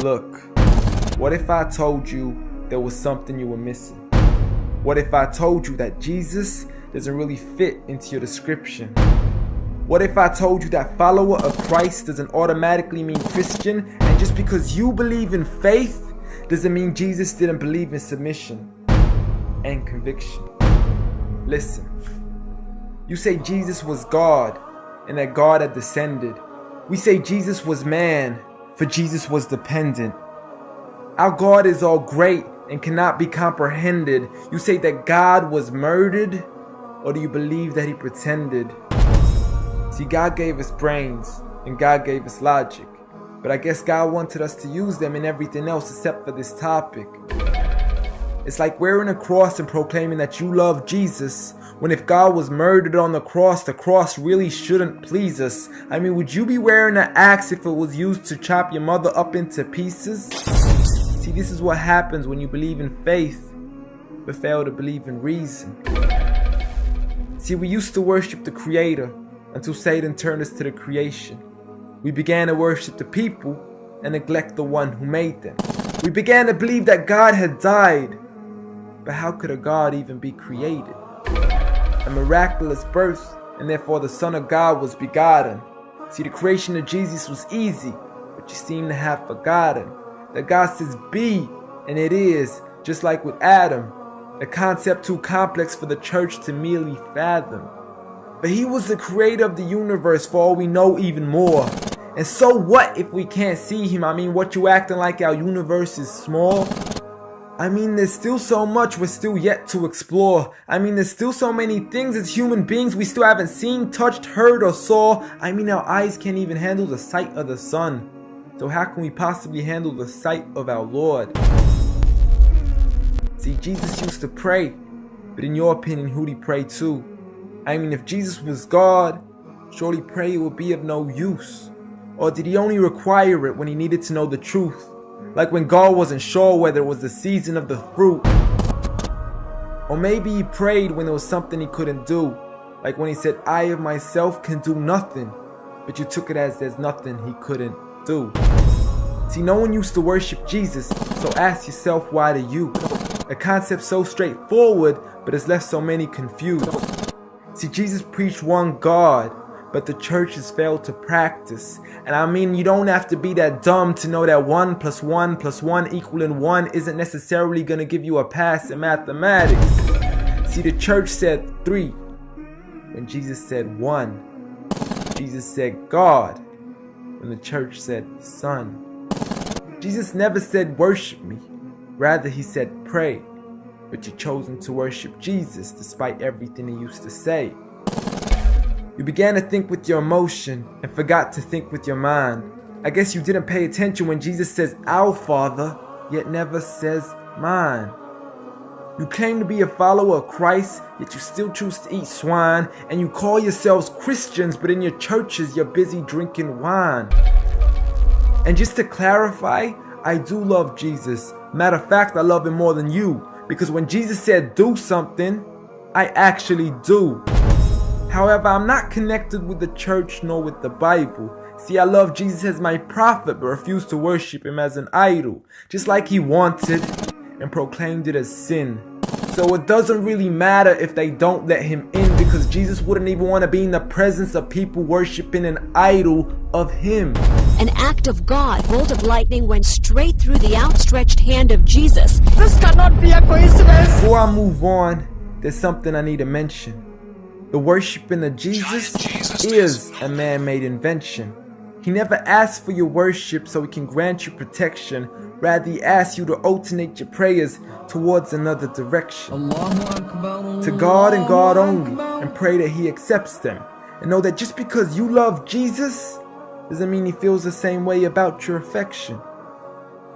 Look, what if I told you there was something you were missing? What if I told you that Jesus doesn't really fit into your description? What if I told you that follower of Christ doesn't automatically mean Christian, and just because you believe in faith doesn't mean Jesus didn't believe in submission and conviction? Listen, you say Jesus was God and that God had descended. We say Jesus was man, for Jesus was dependent. Our God is all great and cannot be comprehended. You say that God was murdered, or do you believe that he pretended? See, God gave us brains and God gave us logic, but I guess God wanted us to use them in everything else except for this topic. It's like wearing a cross and proclaiming that you love Jesus, when if God was murdered on the cross really shouldn't please us. I mean, would you be wearing an axe if it was used to chop your mother up into pieces? See, this is what happens when you believe in faith, but fail to believe in reason. See, we used to worship the Creator until Satan turned us to the creation. We began to worship the people and neglect the one who made them. We began to believe that God had died, but how could a God even be created? A miraculous birth, and therefore the Son of God was begotten. See, the creation of Jesus was easy, but you seem to have forgotten that God says be, and it is, just like with Adam, a concept too complex for the church to merely fathom. But he was the creator of the universe, for all we know, even more. And so what if we can't see him? I mean, what, you acting like our universe is small? I mean, there's still so much we're still yet to explore. I mean, there's still so many things as human beings we still haven't seen, touched, heard, or saw. I mean, our eyes can't even handle the sight of the sun. So how can we possibly handle the sight of our Lord? See, Jesus used to pray, but in your opinion, who'd he pray to? I mean, if Jesus was God, surely prayer would be of no use. Or did he only require it when he needed to know the truth? Like when God wasn't sure whether it was the season of the fruit. Or maybe he prayed when there was something he couldn't do. Like when he said, I of myself can do nothing. But you took it as there's nothing he couldn't do. See, no one used to worship Jesus, so ask yourself, why do you? A concept so straightforward, but has left so many confused. See, Jesus preached one God, but the church has failed to practice. And I mean, you don't have to be that dumb to know that 1 + 1 + 1 equaling 1 isn't necessarily going to give you a pass in mathematics. See, the church said 3 when Jesus said 1. Jesus said God when the church said Son. Jesus never said worship me, rather he said pray. But you've chosen to worship Jesus despite everything he used to say. You began to think with your emotion and forgot to think with your mind. I guess you didn't pay attention when Jesus says our Father, yet never says mine. You claim to be a follower of Christ, yet you still choose to eat swine. And you call yourselves Christians, but in your churches you're busy drinking wine. And just to clarify, I do love Jesus. Matter of fact, I love him more than you. Because when Jesus said do something, I actually do. However, I'm not connected with the church nor with the Bible. See, I love Jesus as my prophet, but refuse to worship him as an idol, just like he wanted and proclaimed it as sin. So it doesn't really matter if they don't let him in, because Jesus wouldn't even want to be in the presence of people worshiping an idol of him. An act of God, bolt of lightning went straight through the outstretched hand of Jesus. This cannot be a coincidence. Before I move on, there's something I need to mention. The worshiping of Jesus is a man-made invention. He never asked for your worship so he can grant you protection. Rather, he asks you to alternate your prayers towards another direction. To God and God only, and pray that he accepts them. And know that just because you love Jesus doesn't mean he feels the same way about your affection.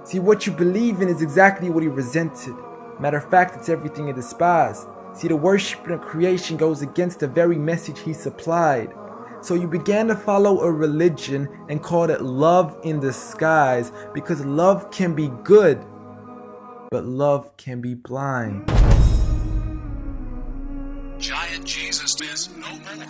See, what you believe in is exactly what he resented. Matter of fact, it's everything he despised. See, the worship of creation goes against the very message he supplied. So you began to follow a religion and called it love in disguise, because love can be good, but love can be blind. Giant Jesus is no more.